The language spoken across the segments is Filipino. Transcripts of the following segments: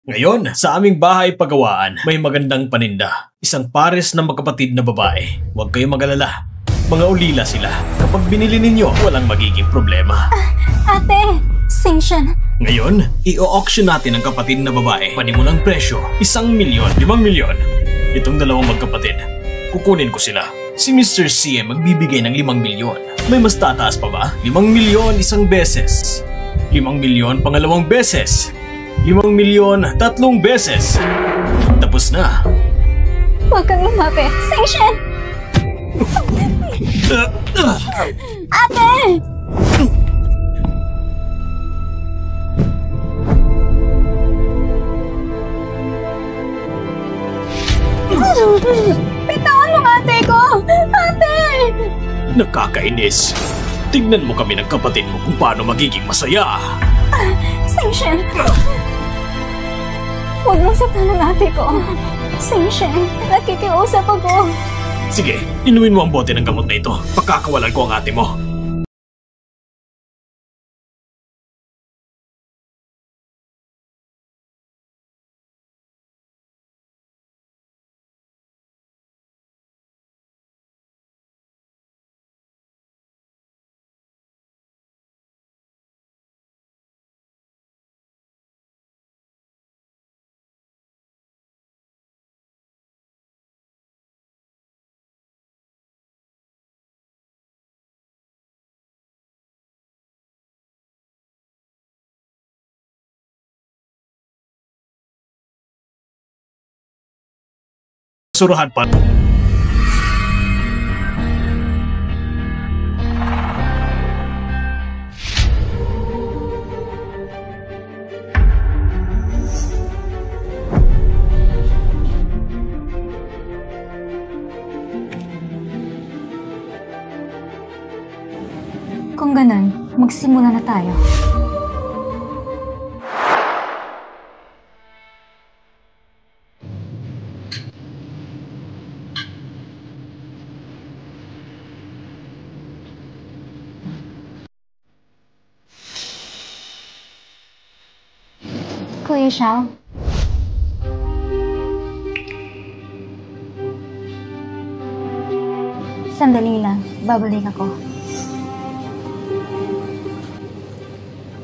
Ngayon, sa aming bahay pagawaan, may magandang paninda. Isang pares na magkapatid na babae. Huwag kayong mag-alala. Mga ulila sila. Kapag binili ninyo, walang magiging problema. Ate, Sensyon. Ngayon, i-auction natin ang kapatid na babae. Panimulang presyo, 1,000,000, 5,000,000. Itong dalawang magkapatid, kukunin ko sila. Si Mr. C magbibigay ng 5,000,000. May mas tataas pa ba? 5,000,000 isang beses. 5,000,000 pangalawang beses. 5,000,000 tatlong beses. Tapos na. Huwag kang lumapit. Sensyon! Ate! Bitawan mo ate ko! Ate! Nakakainis. Tignan mo kami ng kapatid mo kung paano magiging masaya. Sensyon! Huwag mong saktan ang ate ko. Sensyon, nakikiusap ako. Sige, inumin mo ang bote ng gamot na ito. Pakakawalan ko ang ate mo. Suruhan pa. Kung ganun, magsimula na tayo. Kuya Xiao. Sandali lang, babalik ako.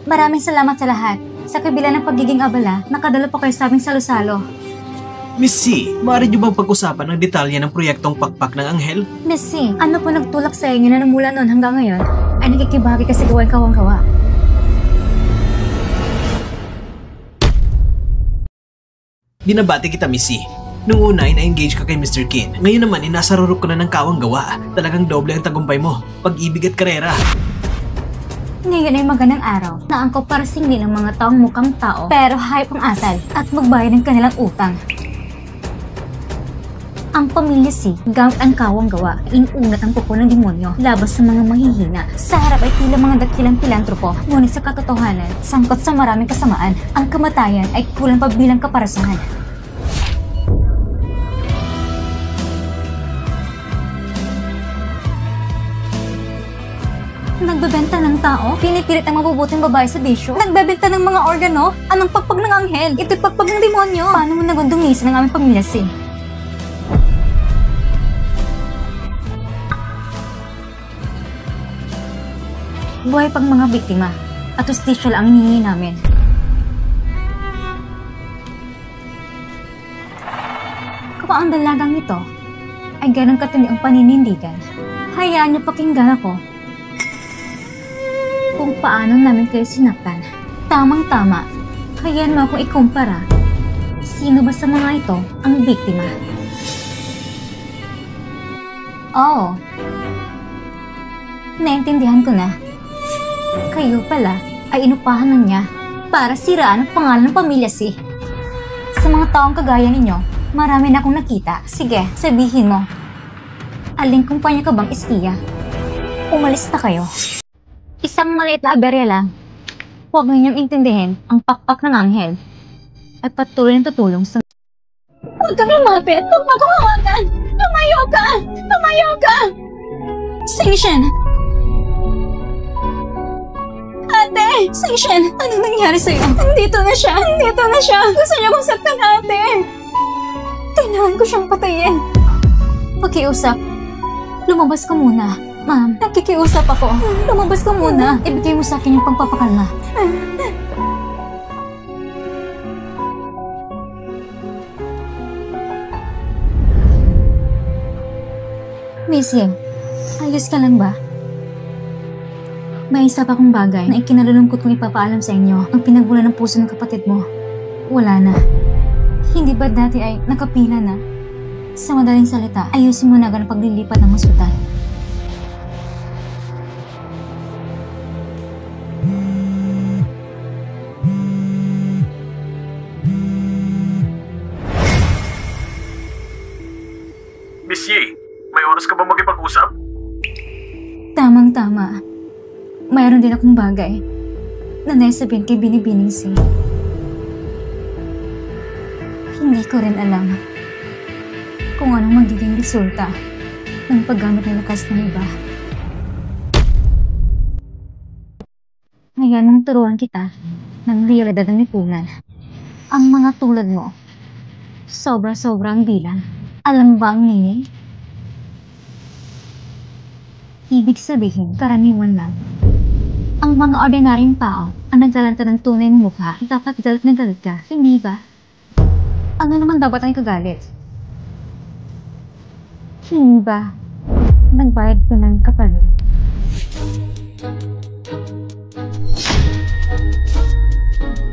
Maraming salamat sa lahat. Sa kabila ng pagiging abala, nakadalo pa kayo sa aming salo-salo. Miss C, maaari niyo bang pag-usapan ang detalye ng proyektong Pakpak ng Anghel? Miss C, ano po nagtulak sa inyo na mula noon hanggang ngayon ay nakikibahagi kasi gawain kawang-gawa? Binabati kita, Miss C. Nung una ay na-engage ka kay Mr. Kin. Ngayon naman ay nasa rurok ka na ng kawang gawa. Talagang doble ang tagumpay mo. Pag-ibig at karera. Ngayon ay magandang araw na angkop para singilin ng mga taong mukhang tao pero hayop ang asal at magbayad ng kanilang utang. Ang pamilya C, gamit ang kawang gawa, inuunat ang pupo ng demonyo labas sa mga mahihina. Sa harap ay tila mga dakilang pilantropo, ngunit sa katotohanan, sangkot sa maraming kasamaan, ang kamatayan ay kulang pa bilang kaparasahan. Nagbebenta ng tao, pinipilit ang mabubuting babae sa bisyo. Nagbebenta ng mga organo, anong pagpag ng anghel, ito'y pagpag ng demonyo. Paano mo nagundungisa ng aming pamilya C? Buhay pang mga biktima at hustisya lang ang hinihingi namin. Kapag ang dalagang ito ay ganang katindi ang paninindigan, hayaan niyo pakinggan ako kung paano namin kayo sinaktan. Tamang-tama, hayaan mo akong ikumpara. Sino ba sa mga ito ang biktima? Oo. Naintindihan ko na. Kayo pala ay inupahan ng niya para siraan ang pangalan ng pamilya C. Sa mga taong kagaya ninyo, marami na akong nakita. Sige, sabihin mo. Aling kumpanya ka bang espiya? Umalis na kayo. Isang maliit na aberya lang. Huwag ninyong intindihin ang pakpak ng anghel ay patuloy na tutulong sa... Huwag kang lumapit! Huwag maghahawakan! Tumayo ka! Tumayo ka! Sensyon! Ate! Seishin, anong nangyari sa'yo? Nandito na siya! Nandito na siya! Gusto niya kong saktan, ate! Kailangan ko siyang patayin. Pakiusap. Lumabas ka muna. Ma'am, nakikiusap ako. Lumabas ka muna. Ibigay mo sa akin yung pagpapakalma. Missy, ayos ka lang ba? May isa pa akong bagay na ikinalulungkot kong ipapaalam sa inyo. Ang pinagbulan ng puso ng kapatid mo, wala na. Hindi ba dati ay nakapila na? Sa madaling salita, ayusin mo na agad ang paglilipat ng ospital. Miss Yi, may oras ka ba makipag-usap? Tamang-tama. Mayroon din akong bagay na naisabihin kay Binibining Si. Hindi ko rin alam kung anong magiging resulta ng paggamit ng lakas ng iba. Ngayon nang turuan kita ng realidad ng lipunan. Ang mga tulad mo, sobra-sobrang bilang. Alam ba ang meaning? Ibig sabihin, karaniwan lang. Ang mga ordinaryong tao ang naglalanta ng tunay ng mukha, dapat galit na galit ka, hindi ba? Ano naman dapat ang ikagalit? Hindi ba? Nagbayad ka ng kapalit.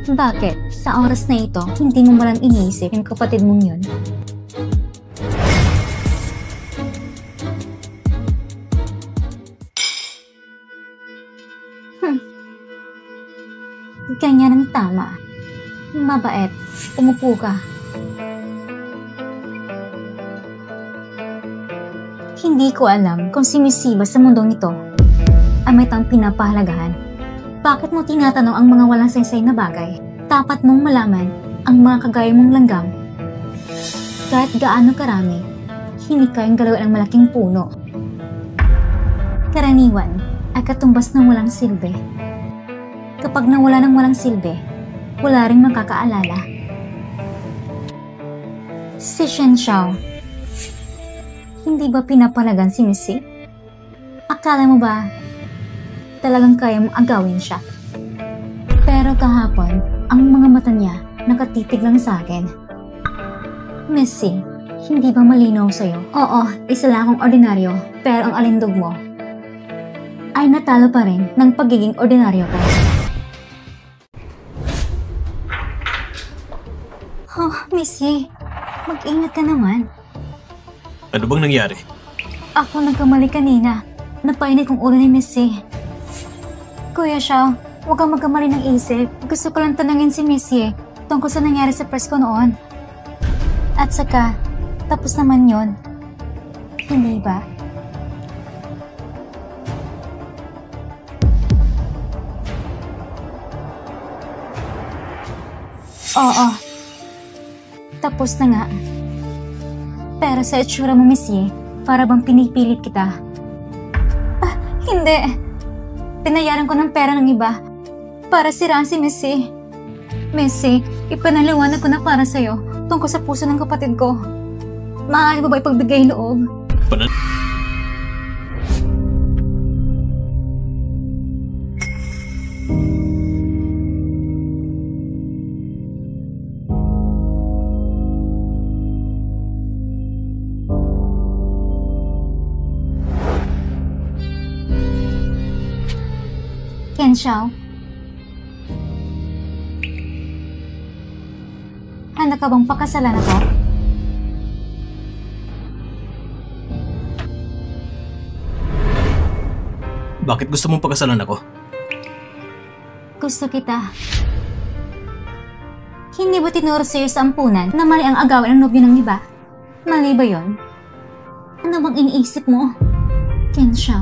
Bakit? Sa oras na ito, hindi mo malang iniisip yung kapatid mong yun? Ganyan ang tama. Mabait. Umupo ka. Hindi ko alam kung si Miss Siba sa mundong ito ay may tang pinapahalagahan. Bakit mo tinatanong ang mga walang saysay na bagay? Dapat mong malaman ang mga kagaya mong langgam. Kahit gaano karami, hindi kayang galawin ang malaking puno. Karaniwan ay katumbas ng walang silbi. Kapag nawala ng walang silbi, wala ring makakaalala. Si Shen Xiao, hindi ba pinapalagan si Missy? Akala mo ba talagang kaya mong agawin siya? Pero kahapon, ang mga mata niya nakatitig lang sa akin. Missy, hindi ba malinaw sa'yo? Oo, isa lang akong ordinaryo, pero ang alindog mo ay natalo pa rin ng pagiging ordinaryo ko. Oh, Missy, mag-ingat ka naman. Ano bang nangyari? Ako nagkamali kanina. Napainit kong ulo ni Missy. Kuya Xiao, huwag kang magkamali ng isip. Gusto ko lang tanungin si Missy tungkol sa nangyari sa press ko noon. At saka, tapos naman yon. Hindi ba? Oo. Tapos na nga. Pero sa itsura mo, Missy, para bang pinipilit kita? Ah, hindi. Pinayaran ko ng pera ng iba para siraan si Missy. Missy, ipanaliwanag ko na para sa'yo tungkol sa puso ng kapatid ko. Maaari mo ba ipagbigay loob? Ken Xiao, handa ka bang pakasalan ako? Bakit gusto mong pakasalan ako? Gusto kita. Hindi ba tinuro sa'yo sa ampunan na mali ang agawin ng nobyo ng iba? Mali ba yun? Ano bang iniisip mo? Ken Xiao,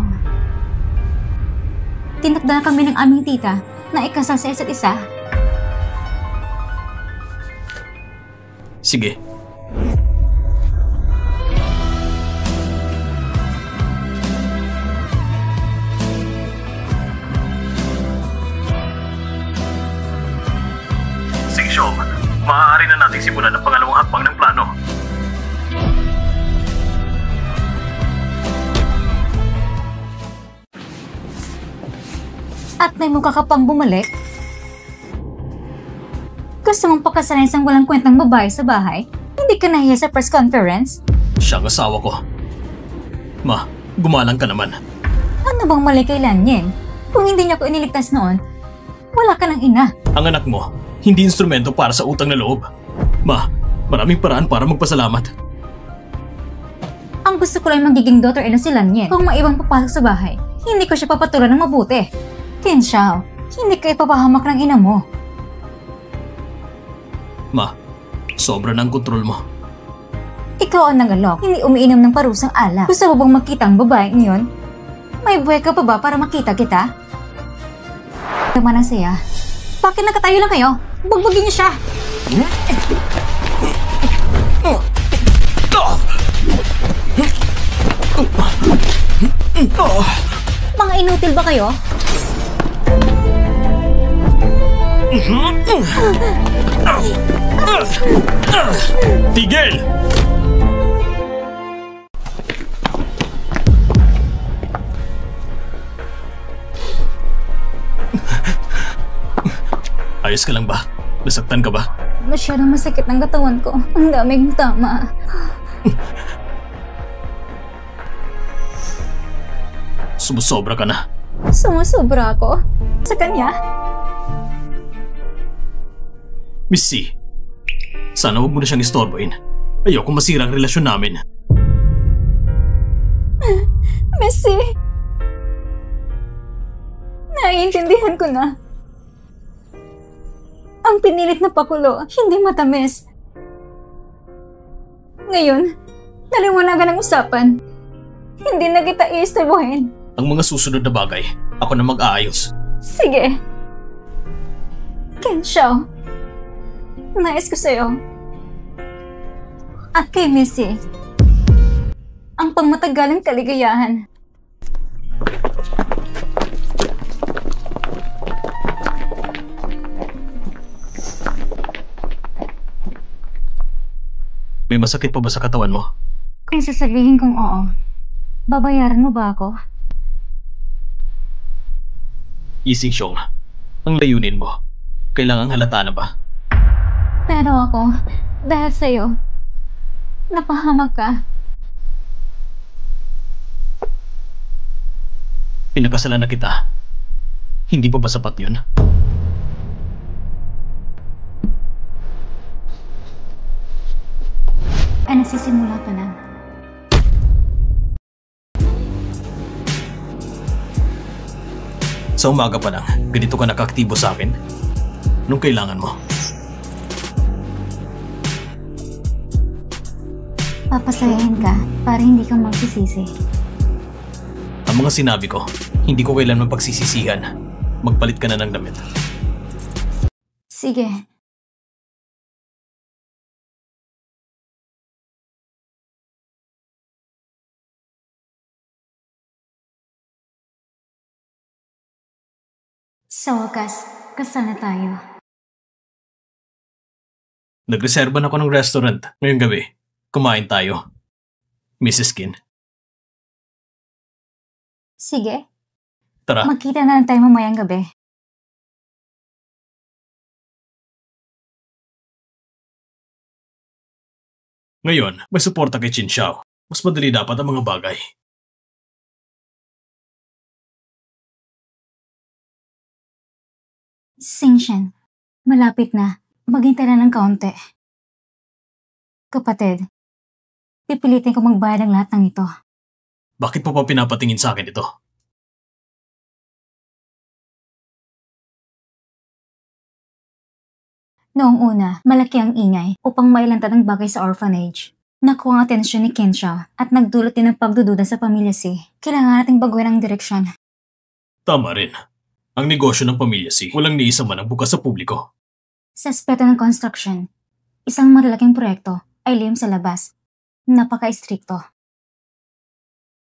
tinakda kami ng aming tita na ikasal sa isa't isa. Sige. nating simulan ang pangalawang hakbang ng plano. At may mukha ka pang bumalik? Gusto mong pakasalan isang walang kwentang babae sa bahay? Hindi ka nahiya sa press conference? Siya ang asawa ko. Ma, gumalang ka naman. Ano bang mali kay Lanyen? Kung hindi niya ko iniligtas noon, wala ka ng ina. Ang anak mo, hindi instrumento para sa utang na loob. Ma, maraming paraan para magpasalamat. Ang gusto ko lang magiging daughter-in-law si Lanyen. Kung maibang papasok sa bahay, hindi ko siya papatulan ng mabuti. Ken Xiao, hindi ka ipapahamak ng ina mo. Ma, sobra na ang kontrol mo. Ikaw ang nagalok, hindi umiinom ng parusang alak. Gusto mo bang makita ang babaeng iyon? May buhay ka pa ba para makita kita? Naman ang saya. Bakit nakatayo lang kayo? Bugbugin niyo siya! Mga inutil ba kayo? Tigil! Ayos ka lang ba? Nasaktan ka ba? Masyadong masakit ang katawan ko. Ang daming tama. Sumusobra ka na. Sumusobra ako? Sa kanya? Miss C, sana huwag mo na siyang istorboin. Ayoko masira ang relasyon namin. Messi! Naiintindihan ko na. Ang pinilit na pakulo, hindi matamis. Ngayon, naliwanagan ang usapan. Hindi na kita iistorbohin. Ang mga susunod na bagay, ako na mag-aayos. Sige. Ken Xiao, nais ko sa'yo. At kay Missy, ang pangmatagalang kaligayahan. May masakit pa ba sa katawan mo? Kung sasabihin kong oo, babayaran mo ba ako? Yising Xiong, ang layunin mo, kailangang halata na ba? Pero ako, dahil sa'yo, napahamak ka. Pinakasalan na kita. Hindi pa ba sapat yun? Ay, nagsisimula pa na. Sa umaga pa lang, ganito ka nakaaktibo sa akin? Nung kailangan mo? Papasayahin ka para hindi ka magsisisi. Ang mga sinabi ko, hindi ko kailanman pagsisisihan. Magpalit ka na ng damit. Sige. Sa wakas, kasal na tayo. Nagreserba na ako ng restaurant ngayong gabi. Kumain tayo. Mrs. Kim. Sige, Tara. magkita na lang tayo mamayang gabi. Ngayon, may suporta kay Chin Xiao. Mas madali dapat ang mga bagay. Singshan, malapit na. Maghintay na ng kaunti. Kapatid, pipilitin ko magbayad ng lahat ng ito. Bakit mo pa pinapatingin sa akin ito? Noong una, malaki ang ingay upang mailantad ang bagay sa orphanage. Nakuha ang atensyon ni Ken Xiao at nagdulot din ng pagdududa sa pamilya Si. Kailangan nating baguhin ang direksyon. Tama rin. Ang negosyo ng pamilya Si, walang ni isa man ang bukas sa publiko. Sa aspeto ng construction, isang malalaking proyekto ay lihim sa labas. Napaka-istrikto.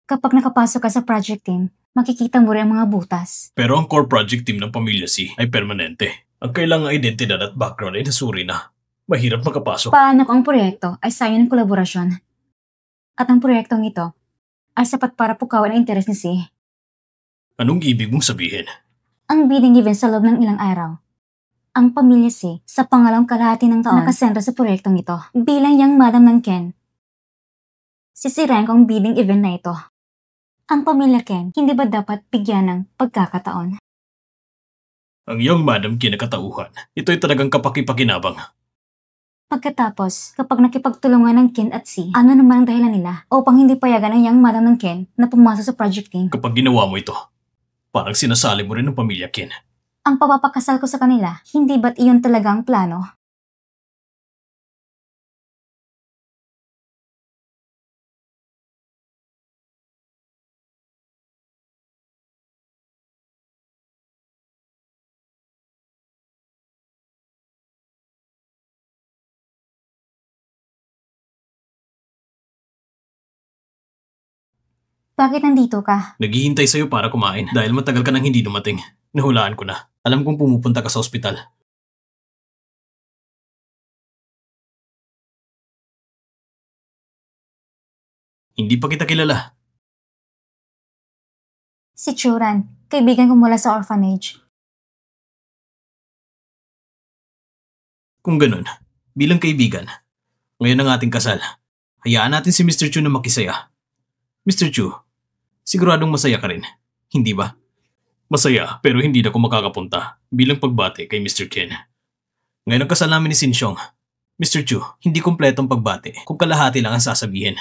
Kapag nakapasok ka sa project team, makikita mo rin ang mga butas. Pero ang core project team ng pamilya Si ay permanente. Ang kailangang identidad at background ay nasuri na. Mahirap makapasok. Paano kung ang proyekto ay sayo ng kolaborasyon? At ang proyektong ito ay sapat para pukawin ang interes ni Si. Anong ibig mong sabihin? Ang bidding event sa loob ng ilang araw. Ang pamilya Si sa pangalawang kalahati ng taon nakasentro sa proyektong ito. Bilang yang madam ng Ken, sisirain ko ang bidding event na ito. Ang pamilya Ken, hindi ba dapat bigyan ng pagkakataon? Ang iyong madam kinakatauhan. Ito'y talagang kapakipakinabang. Pagkatapos, kapag nakipagtulungan ng Ken at Si, ano naman ang dahilan nila upang hindi payagan ang yang madam ng Ken na pumasok sa project team? Kapag ginawa mo ito, parang sinasali mo rin ang pamilya Ken. Ang papapakasal ko sa kanila, hindi ba't iyon talaga ang plano? Bakit nandito ka? Naghihintay sa'yo para kumain dahil matagal ka nang hindi dumating. Nahulaan ko na. Alam kong pumupunta ka sa ospital. Hindi pa kita kilala. Si Churan, kaibigan ko mula sa orphanage. Kung ganun, bilang kaibigan, ngayon ang ating kasal. Hayaan natin si Mr. Chu na makisaya. Mr. Chu, siguradong masaya ka rin, hindi ba? Masaya, pero hindi na ako makakapunta bilang pagbati kay Mr. Ken. Ngayon ang kasal namin ni Sinsyong. Mr. Chu, hindi kumpletong pagbati kung kalahati lang ang sasabihin.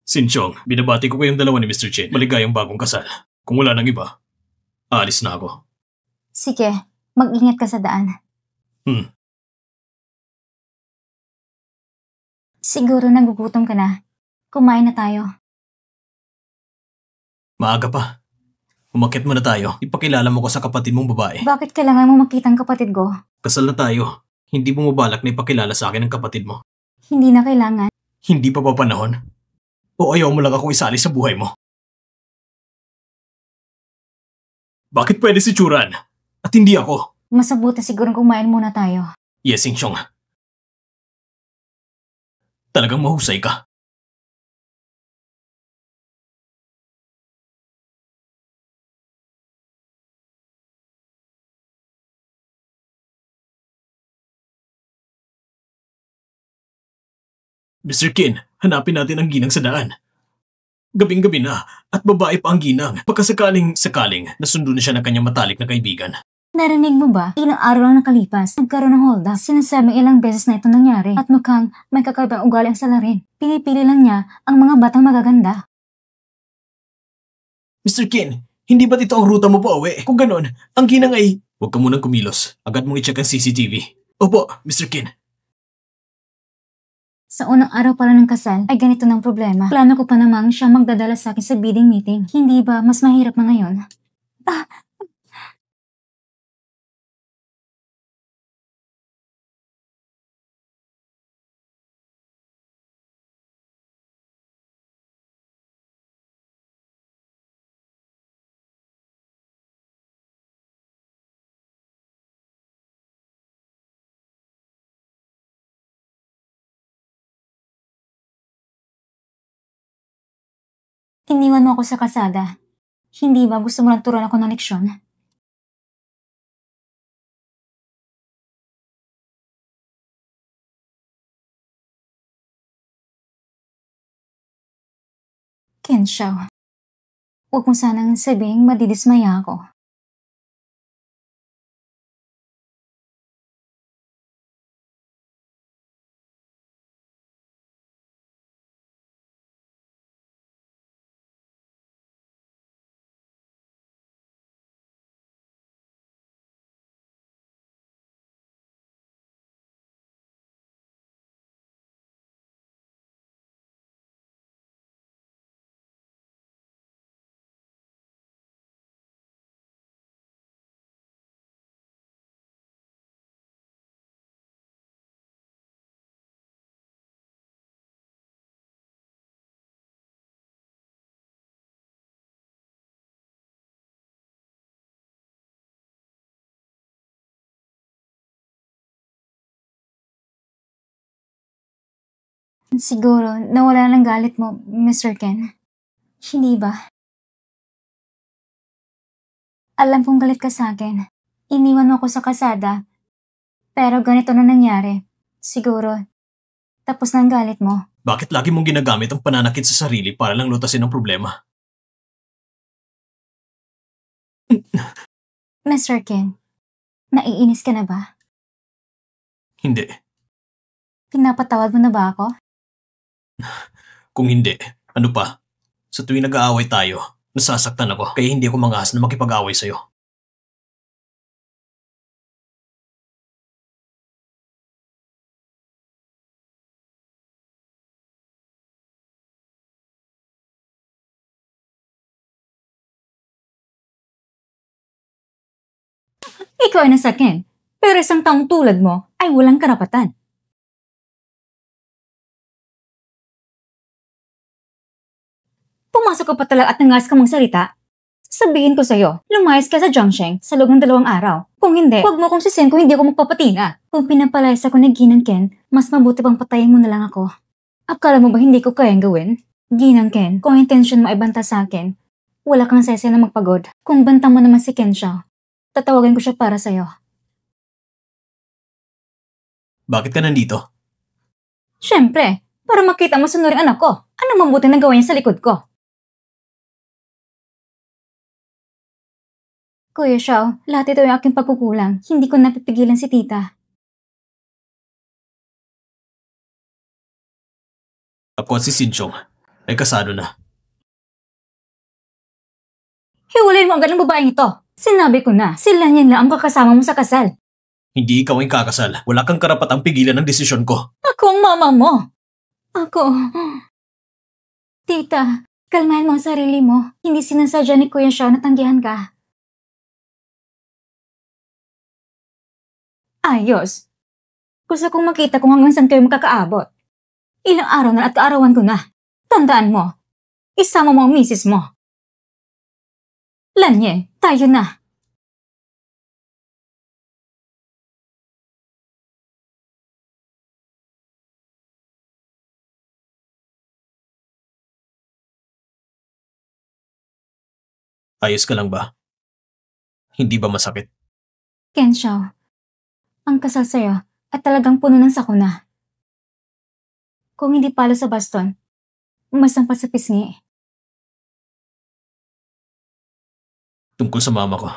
Sinsyong, binabati ko kayong dalawa ni Mr. Chen. Maligayang bagong kasal. Kung wala nang iba, aalis na ako. Sige, mag-ingat ka sa daan. Siguro nagugutom ka na. Kumain na tayo. Maaga pa. Umakyat muna tayo. Ipakilala mo ko sa kapatid mong babae. Bakit kailangan mo makita ang kapatid ko? Kasal na tayo. Hindi mo mabalak na ipakilala sa akin ang kapatid mo. Hindi na kailangan. Hindi pa panahon? O ayaw mo lang akong isali sa buhay mo? Bakit pwede si Churan? At hindi ako? Mas mabuti siguro kumain muna tayo. Yes, Sinsyong. Talagang mahusay ka. Mr. Kin, hanapin natin ang ginang sa daan. Gabing-gabi na at babae pa ang ginang. Pagkasakaling nasundo na siya ng kanyang matalik na kaibigan. Narinig mo ba? Ilang araw lang nakalipas, nagkaroon ng hold up. Sinasabing ilang beses na ito nangyari at mukhang may kakaibang ugali ang salarin. Pinipili lang niya ang mga batang magaganda. Mr. Kin, hindi ba't ito ang ruta mo pa uwi? Kung ganun, ang ginang ay... Huwag ka munang kumilos. Agad mong i-check ang CCTV. Opo, Mr. Kin. Sa unang araw pala ng kasal ay ganito ng problema. Plano ko pa namang siya magdadala sa akin sa bidding meeting. Hindi ba mas mahirap na ngayon? Iniwan mo ako sa kasada. Hindi ba gusto mo lang turuan ako ng leksyon? Kenshaw, huwag mo sanang sabihing madidismaya ako. Siguro, nawala ng galit mo, Mr. Ken. Hindi ba? Alam kong galit ka sa akin. Iniwan mo ako sa kasada. Pero ganito na nangyari. Siguro, tapos na ang galit mo. Bakit lagi mong ginagamit ang pananakit sa sarili para lang lutasin ang problema? Mr. Ken, naiinis ka na ba? Hindi. Pinapatawad mo na ba ako? Kung hindi, ano pa? Sa tuwing nag-aaway tayo, nasasaktan ako kaya hindi ako mangahas na makipag-away sa'yo. Ikaw ay nasakin, pero isang taong tulad mo ay walang karapatan. Pumasok ka pa talaga at nangas ka mong salita. Sabihin ko sa'yo, lumayas ka sa Zhongsheng sa loob ng 2 araw. Kung hindi, huwag mo kong sisihin kung hindi ako magpapatina. Kung pinapalayas ako ng Ginang Ken, mas mabuti pang patayin mo na lang ako. Akala mo ba hindi ko kayang gawin? Ginang Ken, kung intention mo ay banta sa akin, wala kang sese na magpagod. Kung banta mo naman si Ken Xiao, tatawagin ko siya para sa'yo. Bakit ka nandito? Siyempre, para makita mo sunuring anak ko. Anong mabuti na gawin niya sa likod ko? Kuya Xiao, lahat ito ay aking pagkukulang. Hindi ko napipigilan si tita. Ako at si Sinchong ay kasado na. Hiwalayin mo agad ang babaeng ito. Sinabi ko na, sila niyan lang ang kakasama mo sa kasal. Hindi ikaw ang kakasal. Wala kang karapatang pigilan ng desisyon ko. Ako ang mama mo. Ako. Tita, kalmahin mo ang sarili mo. Hindi sinasadya ni Kuya Xiao na tanggihan ka. Ayos. Gusto kong makita kung hanggang saan kayo makakaabot. Ilang araw na at kaarawan ko na. Tandaan mo, isama mo ang misis mo. Lanye, tayo na. Ayos ka lang ba? Hindi ba masakit? Ken Xiao, ang kasal sa'yo at talagang puno ng sakuna. Kung hindi palo sa baston, umasampa sa pisngi. Tungkol sa mama ko.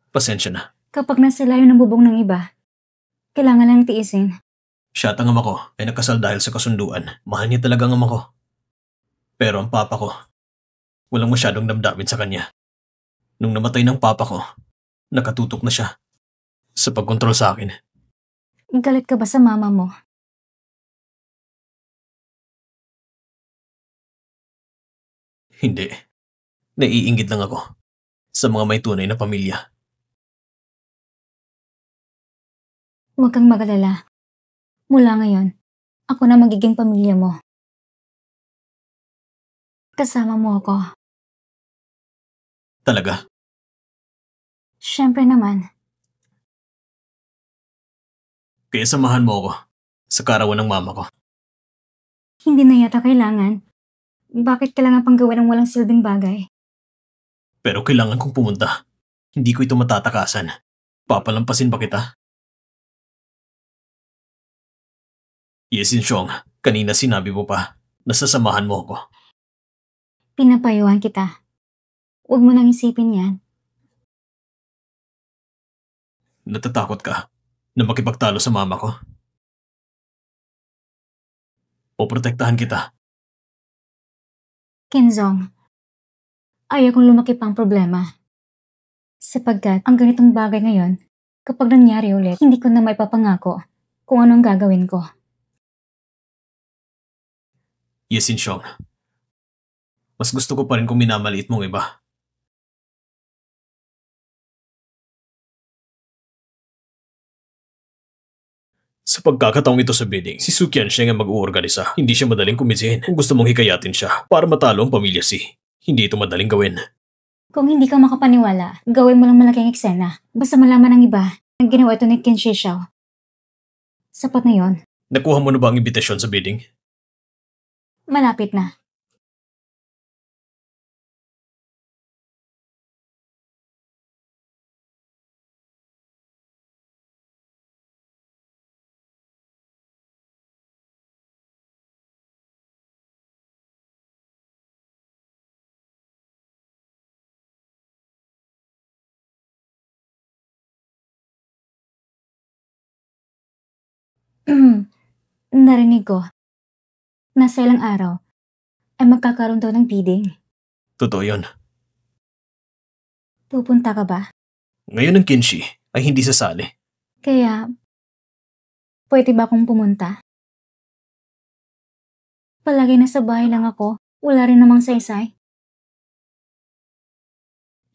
Pasensya na. Kapag nasilayo ng bubong ng iba, kailangan lang tiisin. Siya at ang ama ko ay nagkasal dahil sa kasunduan. Mahal niya talaga ang ama ko. Pero ang papa ko, walang masyadong damdamin sa kanya. Nung namatay ng papa ko, nakatutok na siya sa pagkontrol sa akin. Galit ka ba sa mama mo? Hindi. Naiinggit lang ako sa mga may tunay na pamilya. Huwag kang magalala. Mula ngayon, ako na magiging pamilya mo. Kasama mo ako. Talaga? Siyempre naman. Kaya samahan mo ako sa karawan ng mama ko. Hindi na yata kailangan. Bakit kailangan pang gawin ng walang silbing bagay? Pero kailangan kong pumunta. Hindi ko ito matatakasan. Papalampasin ba kita? Yesin Xiong, kanina sinabi mo pa na sasamahan mo ako. Pinapayuhan kita. Huwag mo nang isipin yan. Natatakot ka na makipagtalo sa mama ko? Poprotektahan kita. Kenzong, ayaw kong lumaki pang problema. Sapagkat ang ganitong bagay ngayon, kapag nangyari ulit, hindi ko na maipapangako kung anong gagawin ko. Yesin Xiong, mas gusto ko pa rin kung minamaliit mong iba. Sa pagkakataong ito sa bidding, si Su Qiansheng ang mag-uorganisa. Hindi siya madaling kumitsin kung gusto mong hikayatin siya para matalo ang pamilya Si. Hindi ito madaling gawin. Kung hindi ka makapaniwala, gawin mo lang malaking eksena. Basta malaman ng iba na ginawa ito ni Qin Shi Xiao. Sapat na yon. Nakuha mo na ba ang imbitasyon sa bidding? Malapit na. Narinig ko, nasa ilang araw ay magkakaroon daw ng bidding. Totoo yun. Pupunta ka ba? Ngayon ang Kinshi ay hindi sasali. Kaya, pwede ba akong pumunta? Palagi nasa bahay lang ako, wala rin namang saysay.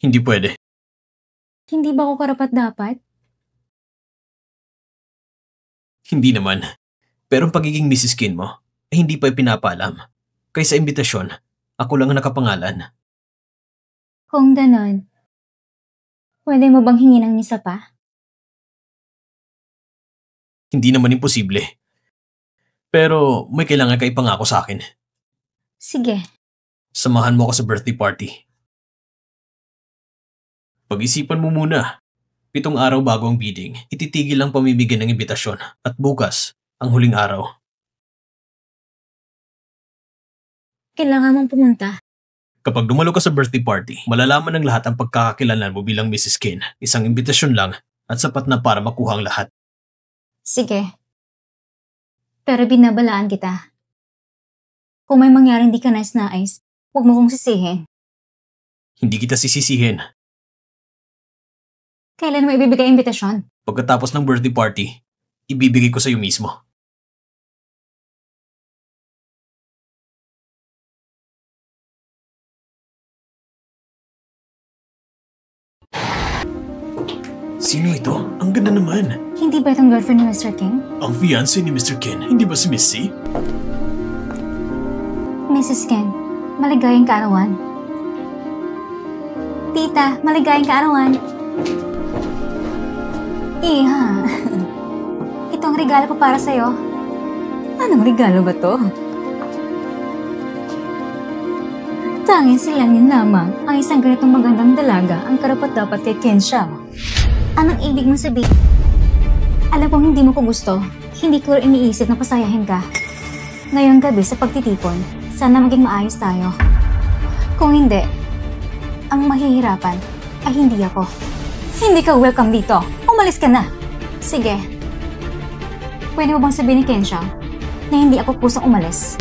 Hindi pwede. Hindi ba ako karapat-dapat? Hindi naman. Pero ang pagiging Mrs. Kin mo ay hindi pa pinapaalam. Kaya sa imbitasyon, ako lang ang nakapangalan. Kung ganon, pwede mo bang hingin ng misa pa? Hindi naman imposible. Pero may kailangan ka ipangako sa akin. Sige. Samahan mo ako sa birthday party. Pag-isipan mo muna. 7 araw bago ang bidding, ititigil ang pamimigay ng imbitasyon at bukas, ang huling araw. Kailangan mong pumunta. Kapag dumalo ka sa birthday party, malalaman ng lahat ang pagkakakilanlan mo bilang Mrs. Kin. Isang imbitasyon lang at sapat na para makuha ang lahat. Sige. Pero binabalaan kita. Kung may mangyaring di ka nais, huwag mo kong sisihin. Hindi kita sisisihin. Kailan mo ibibigay ang imbitasyon? Pagkatapos ng birthday party, ibibigay ko sa iyo mismo. Sino ito? Ang ganda naman. Hindi ba itong girlfriend ni Mr. King? Ang fiancé ni Mr. Ken, hindi ba si Miss C? Mrs. Ken, maligayang kaarawan. Tita, maligayang kaarawan. Iha, ito ang regalo ko para sa'yo. Anong regalo ba to? Tanging silang yun lamang ang isang ganitong magandang dalaga ang karapat-dapat kay Ken Xiao. Anong ibig mong sabihin? Alam kong hindi mo ko gusto, hindi ko rin iniisip na pasayahin ka. Ngayong gabi sa pagtitipon, sana maging maayos tayo. Kung hindi, ang mahihirapan ay hindi ako. Hindi ka welcome dito. Umalis ka na. Sige. Pwede mo bang sabihin ni Ken Xiao na hindi ako kusang umalis?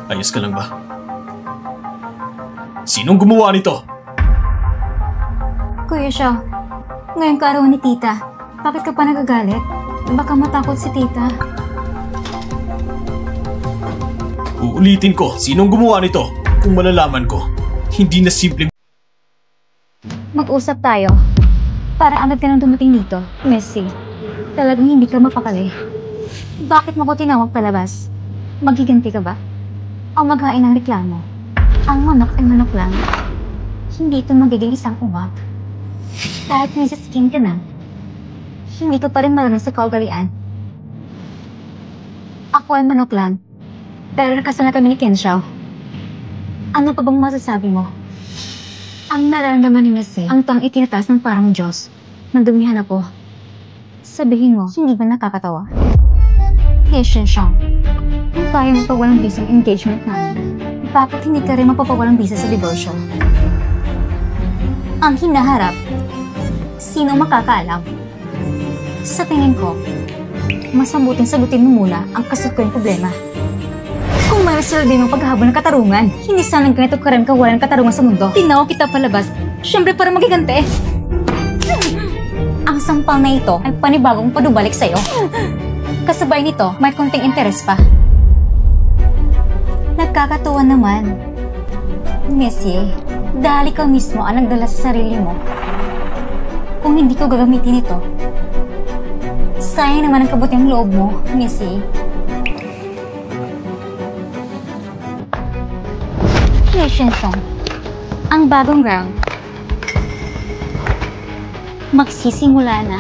Ayos ka lang ba? Sinong gumawa nito? Kuya Xiao, ngayong kaarawan ni Tita, bakit ka pa nagagalit? Baka matakot si Tita. Uulitin ko, sinong gumawa nito? Kung malalaman ko, hindi na simpleng... Mag-usap tayo. Para agad ka nang dumating dito, Messi. Talagang hindi ka mapakali. Bakit mo ko tinawag palabas? Magiganti ka ba? O maghain ng reklamo? Ang manok ay manok lang. Hindi ito magiging isang uwak. Kahit Mrs. King ka na, hindi ka pa rin marunong sa kaugalian. Ako ay manok lang, pero nakasama kami ni Ken Xiao. Ano pa bang masasabi mo? Ang nararamdaman ni Messi, ang tang itinataas ng parang Diyos. Nandumihan ako. Sabihin mo, hindi ba nakakatawa? Hey, Shen Xiao. Kung kaya mapawalang bisa ang engagement namin, bakit hindi ka rin mapapawalang bisa sa divorce? Ang hinaharap, sino makakaalam? Sa tingin ko, mas mabuting sagutin mo muna ang kasalukuyan problema. Kung may resolve mo paghahabol ng katarungan, hindi sanang ganito ka rin kawalan ng katarungan sa mundo. Tinawag kita palabas, syempre para magigante. Ang sampal na ito ay panibagong padubalik sa'yo. Kasabay nito, may konting interes pa. Nagkakatuwa naman. Messi, Dahil ikaw mismo ang nagdala sa sarili mo. Kung hindi ko gagamitin ito, sayang naman ang kabutiang loob mo, Missy. Hey, Shinsong. Ang bagong round. Magsisimula na.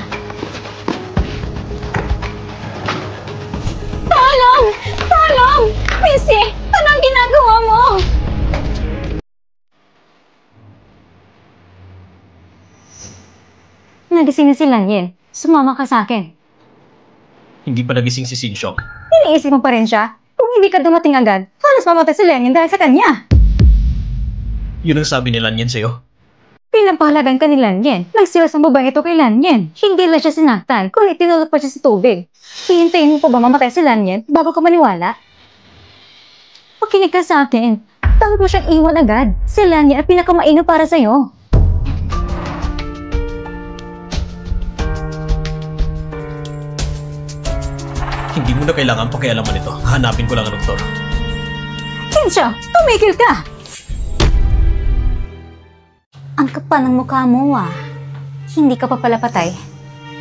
Tulong! Tulong! Missy! Ano ang ginagawa mo? Nagising na si Lanyin. Sumama ka sa akin. Hindi pa nagising si Sinshong. Iniisip mo pa rin siya? Kung hindi ka dumating agad, halos mamatay si Lanyin dahil sa kanya. Yun ang sabi ni Lanyin sa'yo. Pinapahalagan ka ni Lanyin. Nagsilas ang babae ito kay Lanyin. Hindi lang siya sinaktan, kundi tinulog pa siya sa tubig. Hihintayin mo pa ba mamatay si Lanyin bago ka maniwala? Pakinig ka sa akin. Bakit mo siyang iwan agad? Si Lanyin ang pinakamaino para sa'yo. Hindi mo na kailangan pakialaman ito. Hanapin ko lang ang doktor. Kinsha, tumigil ka! Ang kapal ng mukha mo, ah. Hindi ka pa pala patay.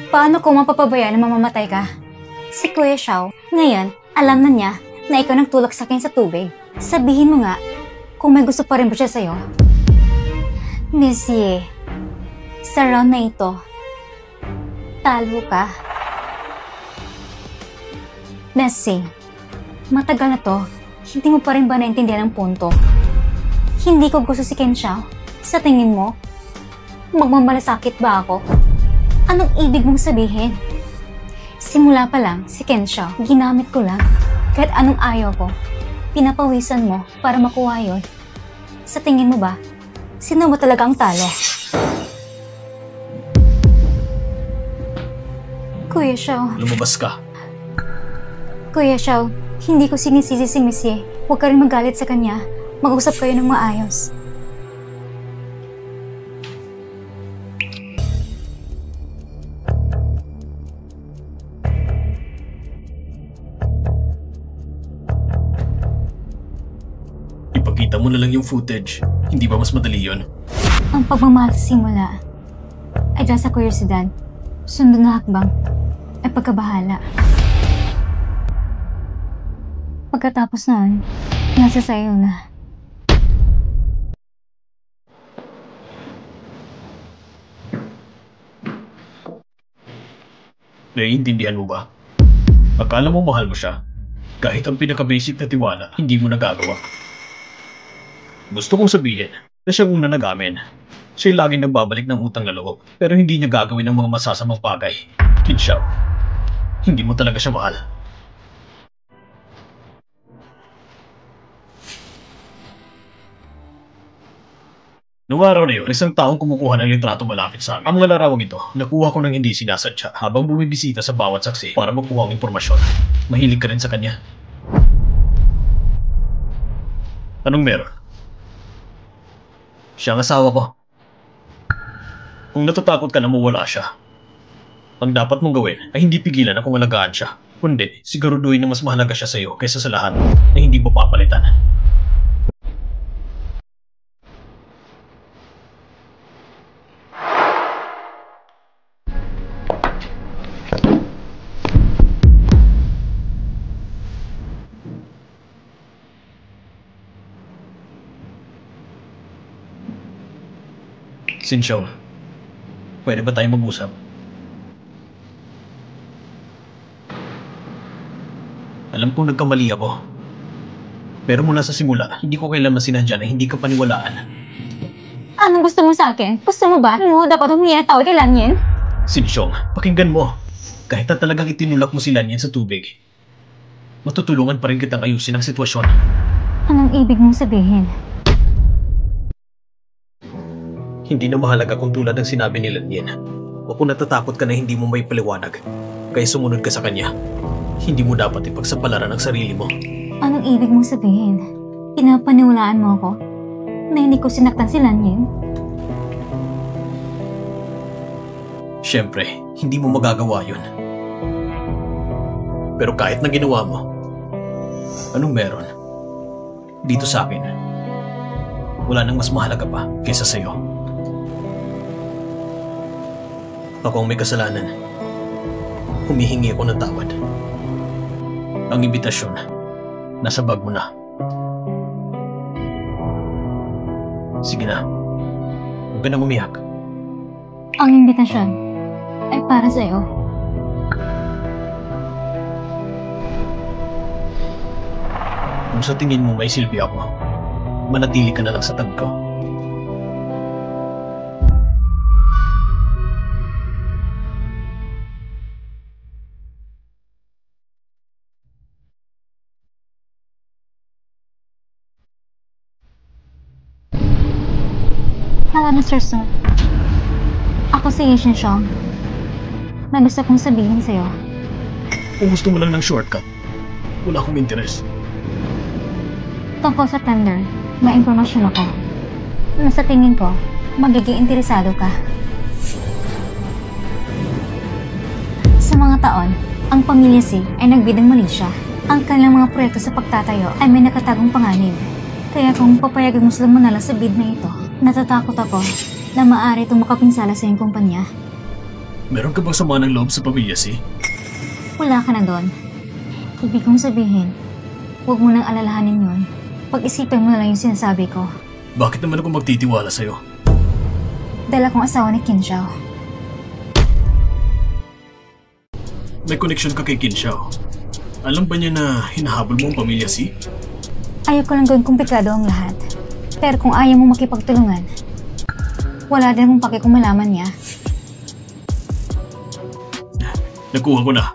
Paano kung mapapabayaan na mamamatay ka? Si Kuya Xiao, ngayon, alam na niya na ikaw nagtulak sa akin sa tubig. Sabihin mo nga, kung may gusto pa rin ba siya sa'yo? Missy, sa round na ito, talo ka. Missy, matagal na to, hindi mo pa rin ba naintindihan ang punto? Hindi ko gusto si Ken Xiao. Sa tingin mo, magmamalasakit ba ako? Anong ibig mong sabihin? Simula pa lang, si Ken Xiao, ginamit ko lang. Kahit anong ayaw ko, pinapawisan mo para makuha yun. Sa tingin mo ba, sino mo talaga ang talo? Kuya Xiao. Lumabas ka. Kuya Xiao, hindi ko sinisisi si Missy. Huwag ka rin magalit sa kanya. Mag-usap kayo ng maayos. Ipakita mo na lang yung footage. Hindi ba mas madali yun? Ang pagmamahal sa simula ay dyan sa kuryosidad. Sunod na hakbang ay pagkabahala. Pagkatapos nun, nasa sayo na. Naiintindihan mo ba? Akala mo mahal mo siya. Kahit ang pinaka-basic na tiwala, hindi mo nagagawa. Gusto kong sabihin na siya una nag-amin. Siya'y laging nagbabalik ng utang na loob, pero hindi niya gagawin ng mga masasamang bagay. Kid Xiao, hindi mo talaga siya mahal. Noong araw na yun, isang taong kumukuha ng litrato malapit sa amin. Ang mga larawang ito, nakuha ko ng hindi sinasadya habang bumibisita sa bawat saksi para makuha ang impormasyon. Mahilig ka rin sa kanya. Anong meron? Siya ang asawa ko. Kung natatakot ka na mawala siya, ang dapat mong gawin ay hindi pigilan na kung alagaan siya. Kundi, siguraduhin na mas mahalaga siya sa iyo kaysa sa lahat na hindi mo papalitan. Sinshong, pwede ba tayo mag-usap? Alam kong nagkamali ako. Pero mula sa simula, hindi ko kailanman sinadya na hindi ka paniwalaan. Anong gusto mo sa akin? Gusto mo ba? Ano dapat humiya tao kay Lanyin? Sinshong, pakinggan mo. Kahit na talagang itinulak mo si Lanyin sa tubig, matutulungan pa rin kitang ayusin ang sitwasyon. Anong ibig mong sabihin? Hindi na mahalaga kung tulad ng sinabi ni Lanyin. O kung natatakot ka na hindi mo may paliwanag, kaya sumunod ka sa kanya. Hindi mo dapat ipagsapalaran ang sarili mo. Anong ibig mong sabihin? Pinapaniwalaan mo ako na hindi ko sinaktan si Lanyin? Siyempre, hindi mo magagawa yun. Pero kahit na ginawa mo, anong meron? Dito sa akin, wala nang mas mahalaga pa kaysa sa'yo. Ako ang may kasalanan. Humihingi ako ng tawad. Ang imbitasyon, nasa bag mo na. Sige na. Huwag ka nang umiyak. Ang imbitasyon ay para sa'yo. Kung sa tingin mo may silbi ako, manatili ka na lang sa tabi ko. Hello, Mr. Song. Ako si Yishin Xiong. May gusto kong sabihin sa'yo. Kung gusto mo lang ng shortcut, wala akong interes. Tungkol sa tender, may impormasyon ako. Na sa tingin ko, magiging interesado ka. Sa mga taon, ang pamilya Si ay nagbidang Malaysia. Ang kanilang mga proyekto sa pagtatayo ay may nakatagong panganib. Kaya kung papayagan mo silang manala sa bid na ito, natatakot ako na maaari itong makapinsala sa iyong kumpanya. Meron ka bang sama ng loob sa pamilya Si? Wala ka na doon. Ibig kong sabihin, huwag mo nang alalahanin yun. Pag-isipin mo na lang yung sinasabi ko. Bakit naman ako magtitiwala sa'yo? Dala kong asawa ni Qin Xiao. May connection ka kay Qin Xiao. Alam ba niya na hinahabol mo ang pamilya Si? Ayaw ko lang gawin komplikado ang lahat. Pero kung ayaw mo makipagtulungan, wala din akong pake kung malaman niya. Nakuha ko na.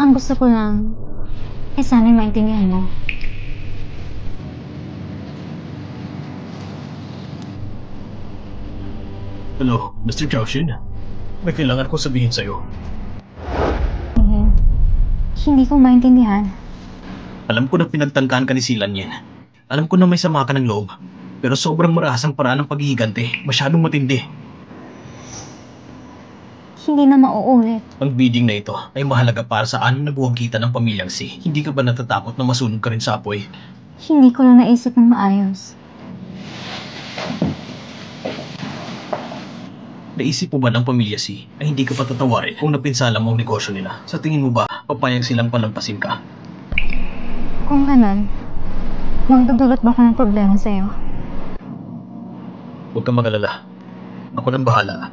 Ang gusto ko lang, sana'y maintindihan mo. Hello, Mr. Chaoshin. May kailangan kong sabihin sa'yo. Hindi ko maintindihan. Alam ko na pinagtangkaan ka ni Silan yan. Alam ko na may sama ka ng loob. Pero sobrang marahas ang paraan ng paghihigante. Masyadong matindi. Hindi na mauulit. Ang bidding na ito ay mahalaga para sa 6 na buwang kita ng pamilyang Si. Hindi ka ba natatakot na masunog ka rin sa apoy? Hindi ko lang naisip ng maayos. Naisip mo ba ng pamilya Si ay hindi ka patatawarin kung napinsala mo ang negosyo nila? Sa tingin mo ba, papayag silang palampasin ka? Kung ganun, magdudulot ba ka ng problema sa'yo? Huwag kang mag-alala. Ako nang bahala.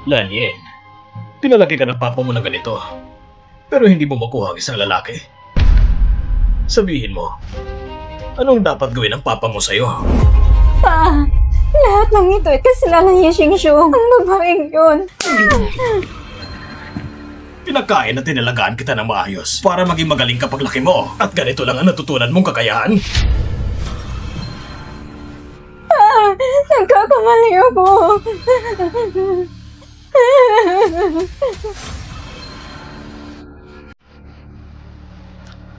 Lanyen, pinalaki ka ng papa mo na ganito. Pero hindi mo makuha ang isang lalaki. Sabihin mo, anong dapat gawin ng papa mo sa'yo? Pa, lahat ng ito ay kasalanan ni Yishing Xiong. Ang babaeng yun. Pinakain at tinalagaan kita ng maayos para maging magaling ka paglaki mo. At ganito lang ang natutunan mong kakayahan. Pa, nagkakamali ako.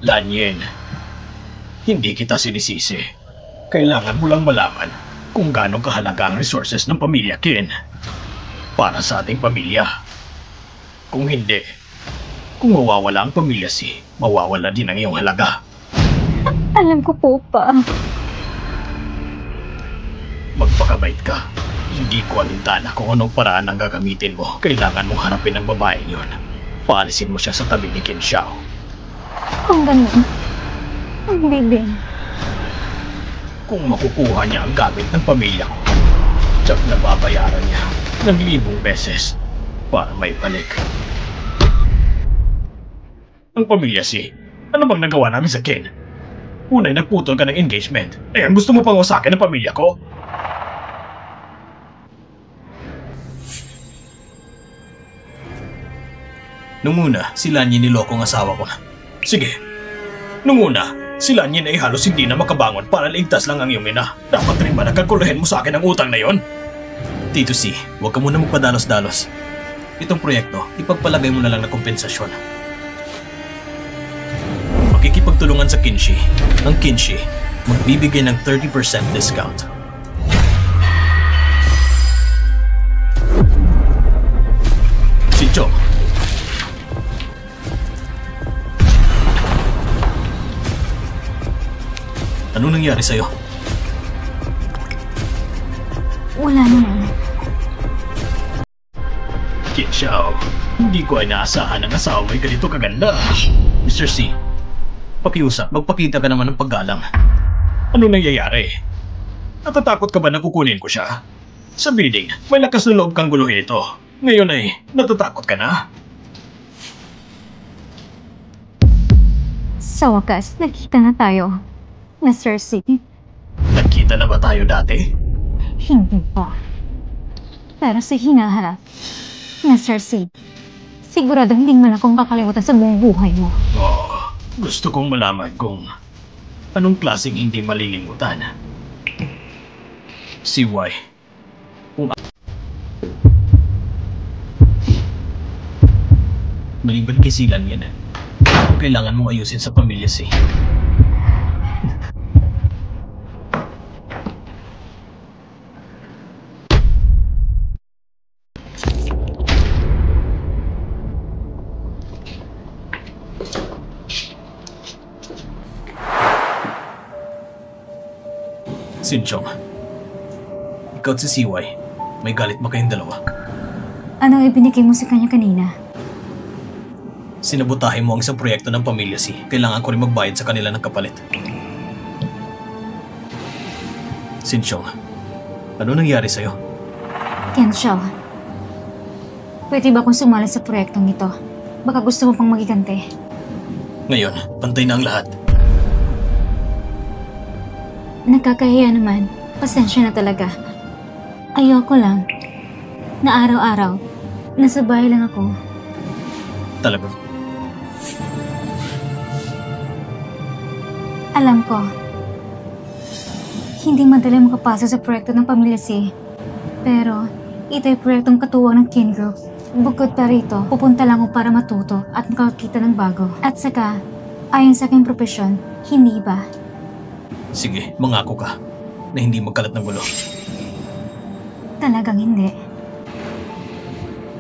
Lanyen, hindi kita sinisisi. Kailangan mo lang malaman kung gaano kahalaga ang resources ng pamilya Qin para sa ating pamilya. Kung hindi, kung mawawala ang pamilya Si, mawawala din ang iyong halaga. Alam ko po, Pa. Magpakabait ka. Hindi ko alintana kung anong paraan ang gagamitin mo. Kailangan mong harapin ang babaeng yun. Paalisin mo siya sa tabi ni Qin Xiao. Kung ganun, ang bibig. Kung makukuha niya ang gamit ng pamilya ko, tsak na babayaran niya ng 1,000 beses para may balik. Ang pamilya Si, ano bang nagawa namin sa Qin? Unay nagputol ka ng engagement. Ayan, gusto mo pang usakin ang pamilya ko? Nung una, si Lanyen niloko ang asawa ko. Sige. Nung una, si Lanyen ay halos hindi na makabangon para ligtas lang ang iyong ina. Dapat rin ba nagkalkulahin mo sa akin ang utang na yon? Tito Si, huwag ka muna magpadalos-dalos. Itong proyekto, ipagpalagay mo na lang na kompensasyon. makikipagtulungan sa Kinshi. Ang Kinshi, magbibigay ng 30% discount. Si Chong. Ano nangyari sa'yo? Wala naman. Kinshao, hindi ko ay naasahan ang asawa mo'y ganito kaganda. Mr. C, pakiusap, magpakita ka naman ng paggalang. Ano nangyayari? Natatakot ka ba na kukunin ko siya? Sa bidding, may lakas na loob kang guluhin ito. Ngayon ay natatakot ka na? Sa wakas, nakita na tayo. Mr. C. Nagkita na ba tayo dati? Hindi pa. Pero sa hinaharap, Mr. C. Sigurado hindi man akong kakalimutan sa buong buhay mo. Oh, gusto kong malaman kung anong klaseng hindi malilimutan. Si Y. Kung maliban kay Silan yan, kailangan mong ayusin sa pamilya si. Sinchong, ikaw at si CY, may galit ba kayong dalawa? Anong ibinigay mo sa kanya kanina? Sinabotahe mo ang isang proyekto ng pamilya si. Kailangan ko rin magbayad sa kanila ng kapalit. Sinchong, ano nangyari sa'yo? Kensho, pwede ba akong sumali sa proyektong ito? Baka gusto mo pang magigante. Ngayon, pantay na ang lahat. Nakakahiya naman. Pasensya na talaga. Ayoko lang na araw-araw nasa bahay lang ako. Talaga? Alam ko, hindi madali makapasok sa proyekto ng Pamilya C. Pero, ito ay proyektong katuwang ng Kin Group. Bukod pa rito, pupunta lang ako para matuto at makakita ng bago. At saka, ayon sa aking propesyon, hindi ba? Sige, mangako ka na hindi magkalat ng gulo. Talagang hindi.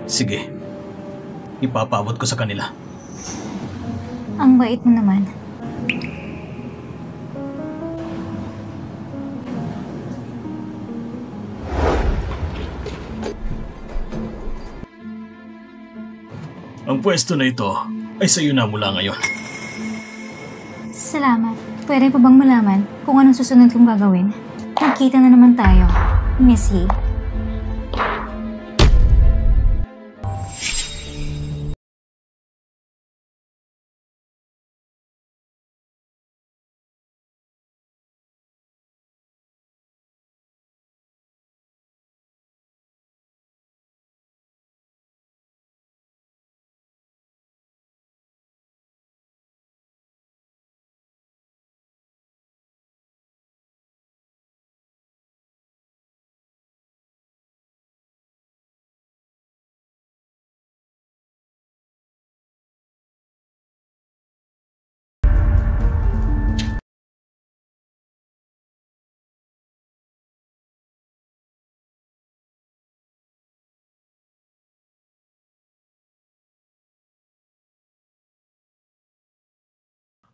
Sige, ipapaabot ko sa kanila. Ang bait mo naman. Ang pwesto na ito ay sa'yo na mula ngayon. Salamat. Pwede pa bang malaman kung anong susunod kong gagawin? Nagkita na naman tayo, Miss Yi.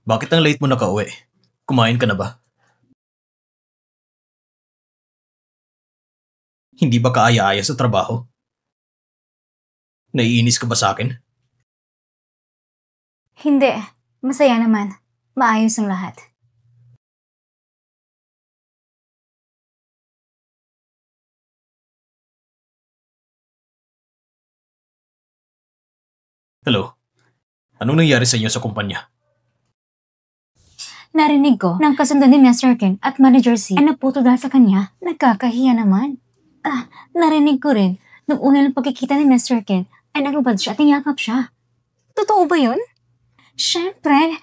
Bakit ang late mo nakauwi? Kumain ka na ba? Hindi ba kaaya-aya sa trabaho? Naiinis ka ba sa akin? Hindi. Masaya naman. Maayos ang lahat. Hello? Anong nangyari sa inyo sa kumpanya? Narinig ko ng kasundo ni Mr. Ken at Manager C ay naputo dahil sa kanya. Nagkakahiya naman. Narinig ko rin nung una ng pagkikita ni Mr. Ken ay naglubad siya at niyakap siya. Totoo ba yun? Siyempre.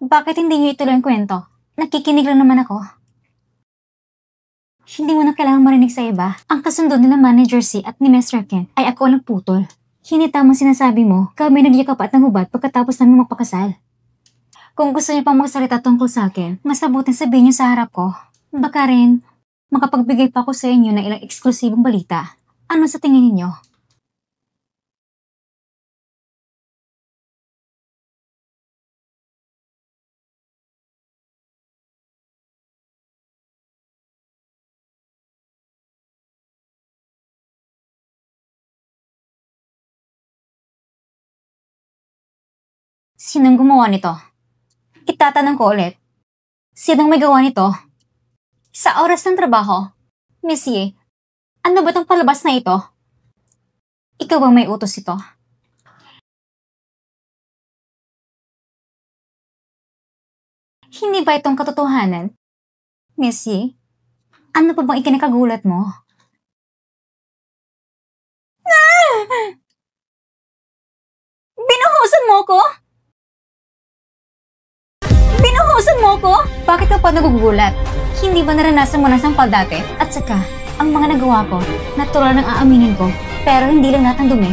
Bakit hindi niyo ituloy ang kwento? Nakikinig lang naman ako. Hindi mo na kailangang marinig sa iba. Ang kasundo ni Manager C at ni Mr. Ken ay ako ang nagputol. Hindi tamang sinasabi mo, kami nagyakap at nangubad pagkatapos namin magpakasal. Kung gusto niyo pang magsalita tungkol sa akin, mas mabuting sabihin niyo sa harap ko. Baka rin, makapagbigay pa ako sa inyo ng ilang eksklusibong balita. Ano sa tingin ninyo? Sinong gumawa nito? Itatanong ko ulit. Sinong may gawa nito? Sa oras ng trabaho, Monsieur, ano ba tong palabas na ito? Ikaw bang may utos ito? Hindi ba itong katotohanan? Monsieur, ano pa bang ikinakagulat mo? Binuhusan mo ko? Binuhusan mo ko? Bakit ka pa nagugulat? Hindi ba naranasan mo ng sampal dati? At saka, ang mga nagawa ko, natural ng aaminin ko, pero hindi lang lahat ng dumi,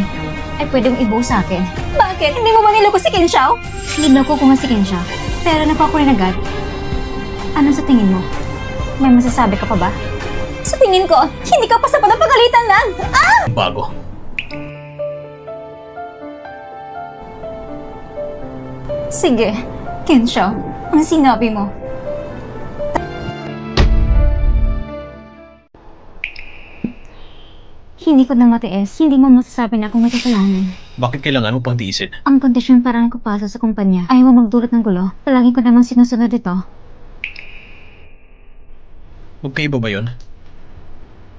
ay pwedeng ibuo sa akin. Bakit? Hindi mo ba niloko si Ken Xiao? Niloko ko nga si Ken Xiao, pero napakunin agad. Ano sa tingin mo? May masasabi ka pa ba? Sa tingin ko, hindi ka pa sapat na pagalitan lang! Ah! Bago. Sige, Ken Xiao, ang sinabi mo. Hindi ko na matiis. Hindi mo masasabi na kung may kasalanan. Bakit kailangan mo pang tiisin? Ang kondisyon para ako pasok sa kumpanya ay huwag magdulot ng gulo. Palagi ko namang sinusunod ito. Magkaiba ba yun?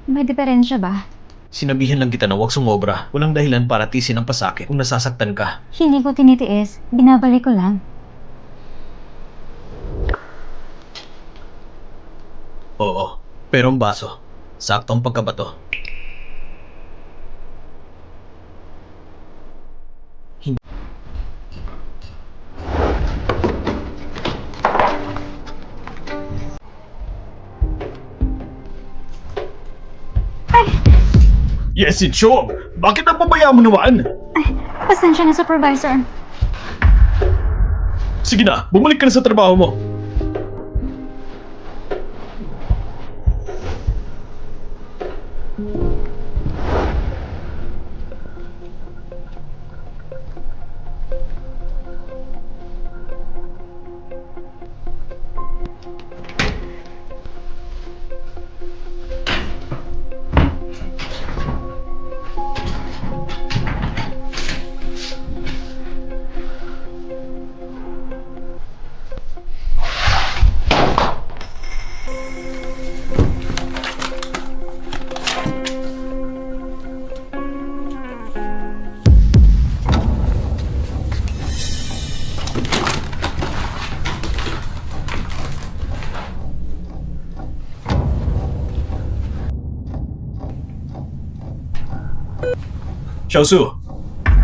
May diferensya ba? Sinabihan lang kita na huwag sumobra. Walang dahilan para tiisin ang pasakit kung nasasaktan ka. Hindi ko tinitiis. Binabalik ko lang. Oo, pero ang baso, sakto ang pagkabato. Yes, it's Chong! Bakit napabayaan mo naman? Ay, pasensya na, Supervisor. Sige na, bumalik ka na sa trabaho mo. Xiaosu,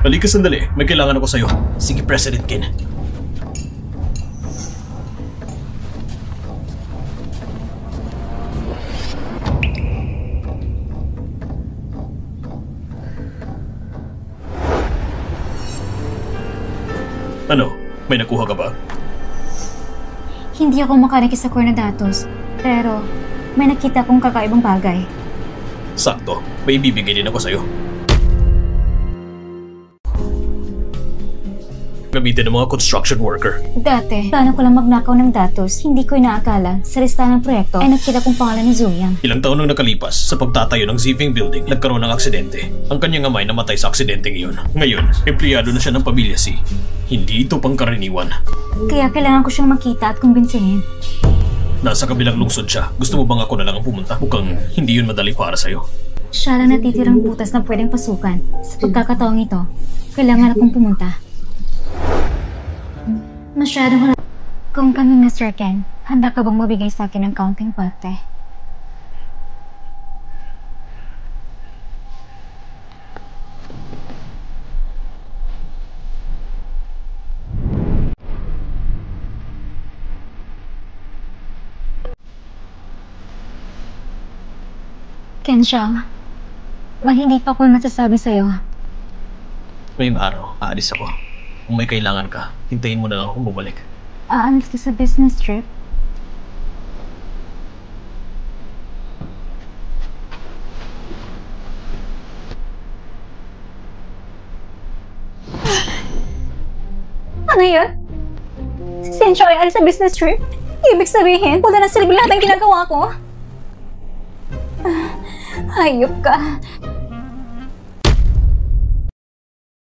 balik ka sandali. May kailangan ako sa'yo. Sige, President Ken. Ano? May nakuha ka ba? Hindi ako makarikis sa datos, pero may nakita kong kakaibang bagay. Sakto. May ibibigay din ako sa'yo. Gamitin ng mga construction worker. Dati, plano ko lang magnakaw ng datos. Hindi ko inaakala sa listahan ng proyekto ay nakita kong pangalan ni Zuyang. Ilang taon nang nakalipas, sa pagtatayo ng Zifeng Building, nagkaroon ng aksidente. Ang kanyang amay namatay sa aksidente ngayon. Ngayon, empleyado na siya ng pamilya si. Hindi ito pangkaraniwan. Kaya kailangan ko siyang makita at kumbinsihin. Nasa kabilang lungsod siya. Gusto mo bang ako na lang ang pumunta? Mukhang hindi yun madali para sa'yo. Siya lang natitirang butas na pwedeng pasukan. Sa pagkakataong ito, kailangan akong pumunta. Masyadong wala. Kung kami na Sir Ken, handa ka bang mabigay sa akin ng counting parte? Ken Xiao, hindi pa ako masasabi sa'yo. Ngayong araw, aalis ako. Kung may kailangan ka, hintayin mo na lang akong bumalik. Aalis ka sa business trip? Ano yun? Si Sencho ay alis sa business trip? Ibig sabihin, wala na silbi lahat ang ginagawa ko? Hayop ka.